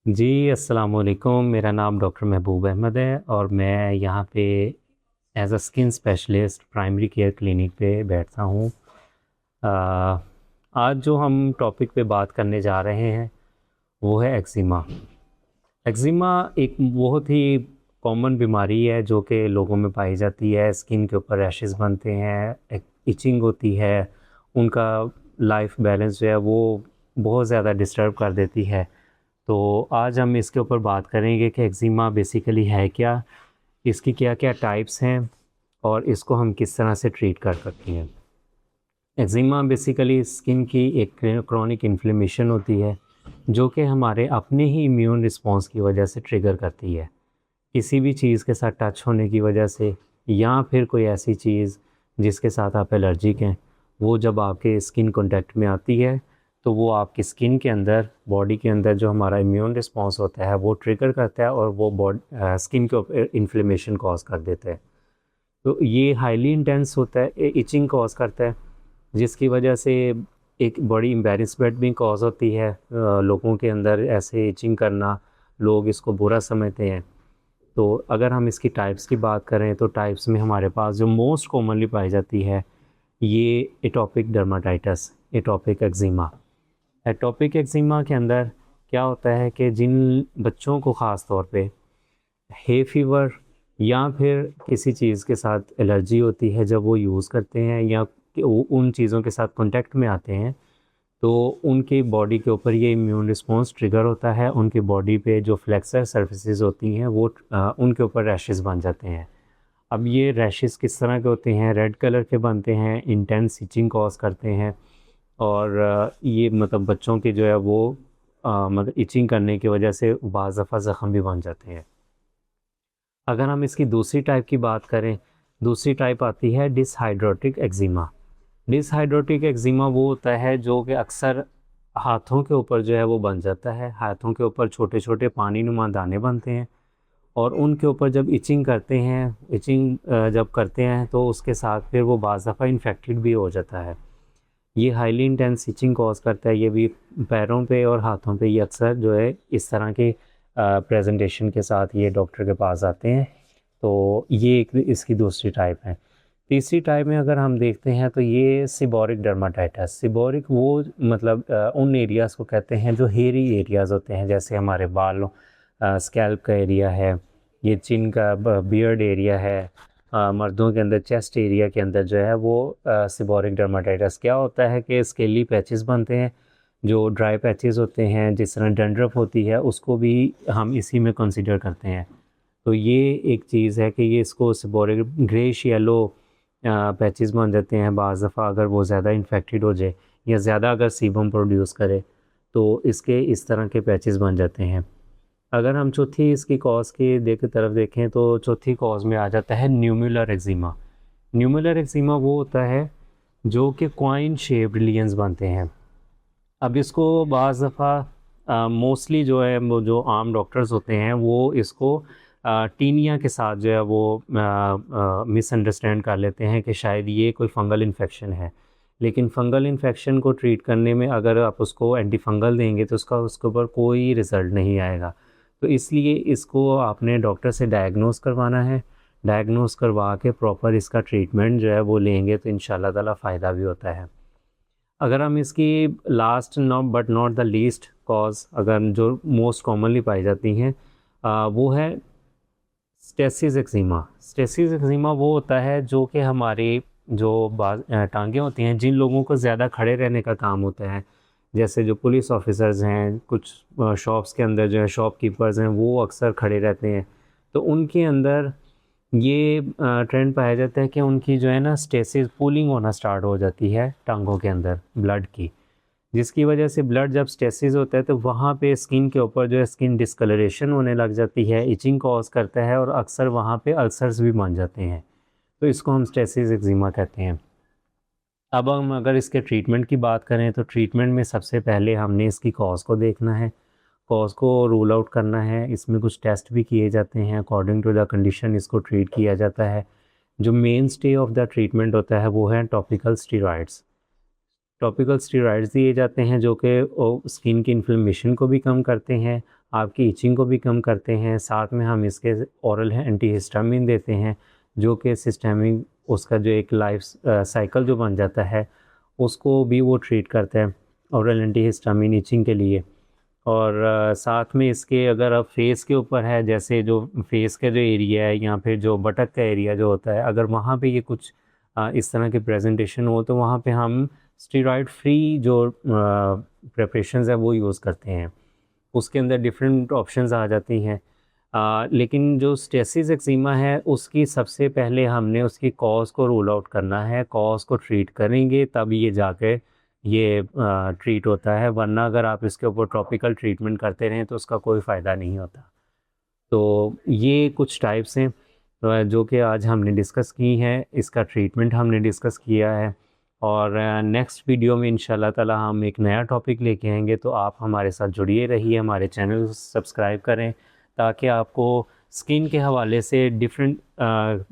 जी, अस्सलाम वालेकुम। मेरा नाम डॉक्टर महबूब अहमद है और मैं यहाँ पे as a skin specialist primary care clinic पे बैठता हूँ। अ, आज जो हम टॉपिक पे बात करने जा रहे हैं वो है एक्जिमा। एक्जिमा एक बहुत ही कॉमन बीमारी है जो कि लोगों में पाई जाती है। स्किन के ऊपर रैशेस बनते हैं, इचिंग होती है, उनका लाइफ बैलेंस जो है वो बहुत ज़्यादा डिस्टर्ब कर देती है। तो आज हम इसके ऊपर बात करेंगे कि एक्जिमा बेसिकली है क्या, इसकी क्या क्या टाइप्स हैं और इसको हम किस तरह से ट्रीट कर सकते हैं। एक्जिमा बेसिकली स्किन की एक क्रॉनिक इन्फ्लेमेशन होती है जो कि हमारे अपने ही इम्यून रिस्पॉन्स की वजह से ट्रिगर करती है, किसी भी चीज़ के साथ टच होने की वजह से, या फिर कोई ऐसी चीज़ जिसके साथ आप एलर्जिक हैं, वो जब आपके स्किन कांटेक्ट में आती है तो वो आपकी स्किन के अंदर, बॉडी के अंदर जो हमारा इम्यून रिस्पॉन्स होता है वो ट्रिगर करता है और वो स्किन के ऊपर इन्फ्लेमेशन कॉज कर देता है। तो ये हाईली इंटेंस होता है, इचिंग कॉज करता है, जिसकी वजह से एक बड़ी एम्बैरेसमेंट भी कॉज होती है। लोगों के अंदर ऐसे इचिंग करना, लोग इसको बुरा समझते हैं। तो अगर हम इसकी टाइप्स की बात करें तो टाइप्स में हमारे पास जो मोस्ट कॉमनली पाई जाती है ये atopic dermatitis, atopic eczema. Atopic eczema के अंदर क्या होता है कि जिन बच्चों को ख़ास तौर पे हे फीवर या फिर किसी चीज़ के साथ एलर्जी होती है जब वो यूज़ करते हैं या कि वो उन चीज़ों के साथ कॉन्टैक्ट में आते हैं, तो उनकी बॉडी के ऊपर ये इम्यून रिस्पॉन्स ट्रिगर होता है। उनकी बॉडी पे जो फ्लेक्सर सर्फेसिस होती हैं वो उनके ऊपर रैशेस बन जाते हैं। अब ये रैशेस किस तरह के होते हैं? रेड कलर के बनते हैं, इंटेंस इचिंग कॉज करते हैं और ये मतलब बच्चों के जो है वो मतलब इचिंग करने की वजह से बाज़ दफ़ा ज़ख़म भी बन जाते हैं। अगर हम इसकी दूसरी टाइप की बात करें, दूसरी टाइप आती है डिसहाइड्रोटिक एक्जिमा। डिसहाइड्रोटिक एक्जिमा वो होता है जो कि अक्सर हाथों के ऊपर जो है वो बन जाता है। हाथों के ऊपर छोटे-छोटे पानी नुमा दाने बनते हैं और उनके ऊपर जब इचिंग करते हैं, इचिंग जब करते हैं तो उसके साथ फिर वो बाज़ दफ़ा इन्फेक्टेड भी हो जाता है। ये हाईली इंटेंस इचिंग कॉज़ करता है, ये भी पैरों पे और हाथों पे। ये अक्सर जो है इस तरह के प्रेजेंटेशन के साथ ये डॉक्टर के पास आते हैं। तो ये एक इसकी दूसरी टाइप है। तीसरी टाइप में अगर हम देखते हैं तो ये सिबोरिक डर्माटाइटिस। सिबोरिक वो मतलब उन एरियाज़ को कहते हैं जो हेयरी एरियाज़ होते हैं, जैसे हमारे बालों, स्कैल्प का एरिया है, ये चिन का बियर्ड एरिया है। मर्दों के अंदर चेस्ट एरिया के अंदर जो है वो सिबोरिक डर्माटाइटिस क्या होता है कि स्केली पैचेस बनते हैं, जो ड्राई पैचेस होते हैं, जिस तरह डैंड्रफ होती है उसको भी हम इसी में कंसिडर करते हैं। तो ये एक चीज़ है कि ये इसको सिबोरिक ग्रेश येलो पैचेस बन जाते हैं बाज़ दफ़ा अगर वो ज़्यादा इन्फेक्टेड हो जाए या ज़्यादा अगर सीबम प्रोड्यूस करे तो इसके इस तरह के पैचेस बन जाते हैं। अगर हम चौथी इसकी कॉज़ की तरफ देखें तो चौथी कॉज़ में आ जाता है न्यूमुलर एक्जिमा। न्यूमुलर एक्जिमा वो होता है जो कि कॉइन शेप्ड लीजन्स बनते हैं। अब इसको बाज़ दफ़ा मोस्टली जो है वो जो आम डॉक्टर्स होते हैं वो इसको टीनिया के साथ जो है वो मिसअंडरस्टैंड कर लेते हैं कि शायद ये कोई फंगल इन्फेक्शन है। लेकिन फंगल इन्फेक्शन को ट्रीट करने में अगर आप उसको एंटी फंगल देंगे तो उसका उसके ऊपर कोई रिज़ल्ट नहीं आएगा। तो इसलिए इसको आपने डॉक्टर से डायग्नोस करवाना है। डायग्नोस करवा के प्रॉपर इसका ट्रीटमेंट जो है वो लेंगे तो इंशाल्लाह ताला फ़ायदा भी होता है। अगर हम इसकी last not but not the least cause अगर जो मोस्ट कॉमनली पाई जाती हैं, वो है स्टेसिस एक्जिमा। स्टेसिस एक्जिमा वो होता है जो कि हमारी जो टांगें होती हैं, जिन लोगों को ज़्यादा खड़े रहने का काम होता है, जैसे जो पुलिस ऑफिसर्स हैं, कुछ शॉप्स के अंदर जो है शॉपकीपर्स हैं वो अक्सर खड़े रहते हैं। तो उनके अंदर ये ट्रेंड पाया जाता है कि उनकी जो है ना स्टेसिस पूलिंग होना स्टार्ट हो जाती है टांगों के अंदर ब्लड की, जिसकी वजह से ब्लड जब स्टेसिस होता है तो वहाँ पे स्किन के ऊपर जो है स्किन डिस्कलरेशन होने लग जाती है, इचिंग कॉज करता है और अक्सर वहाँ पे अल्सर्स भी बन जाते हैं। तो इसको हम स्टेसिस एक्जिमा कहते हैं। अब हम अगर इसके ट्रीटमेंट की बात करें तो ट्रीटमेंट में सबसे पहले हमने इसकी कॉज को देखना है, कॉज को रूल आउट करना है। इसमें कुछ टेस्ट भी किए जाते हैं, अकॉर्डिंग टू द कंडीशन इसको ट्रीट किया जाता है। जो main stay of the treatment होता है वो है टॉपिकल स्टीरॉयड्स। टॉपिकल स्टीरॉयड्स दिए जाते हैं जो कि स्किन की इन्फ्लेमेशन को भी कम करते हैं, आपकी इचिंग को भी कम करते हैं। साथ में हम इसके ओरल एंटीहिस्टामिन देते हैं जो कि सिस्टमिक उसका जो एक लाइफ साइकिल जो बन जाता है उसको भी वो ट्रीट करता है, ओरल एंटीहिस्टामिन इचिंग के लिए। और साथ में इसके अगर अब फेस के ऊपर है, जैसे जो फेस का जो एरिया है या फिर जो बटक का एरिया जो होता है, अगर वहाँ पे ये कुछ इस तरह की प्रेजेंटेशन हो तो वहाँ पे हम स्टेरॉइड फ्री जो प्रिपरेशंस है वो यूज़ करते हैं। उसके अंदर डिफरेंट ऑप्शंस आ जाती हैं। लेकिन जो स्टेसिस एक्जिमा है उसकी सबसे पहले हमने उसकी कॉज को रूल आउट करना है, कॉज को ट्रीट करेंगे तब ये जाके ये ट्रीट होता है, वरना अगर आप इसके ऊपर टॉपिकल ट्रीटमेंट करते रहें तो उसका कोई फ़ायदा नहीं होता। तो ये कुछ टाइप्स हैं जो कि आज हमने डिस्कस की हैं, इसका ट्रीटमेंट हमने डिस्कस किया है। और नेक्स्ट वीडियो में इंशाल्लाह ताला हम एक नया टॉपिक लेके आएंगे, तो आप हमारे साथ जुड़िए रहिए, हमारे चैनल को सब्सक्राइब करें ताकि आपको स्किन के हवाले से डिफरेंट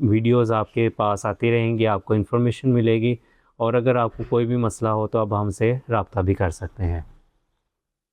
वीडियोस आपके पास आती रहेंगी, आपको इन्फॉर्मेशन मिलेगी। और अगर आपको कोई भी मसला हो तो आप हमसे रब्ता भी कर सकते हैं।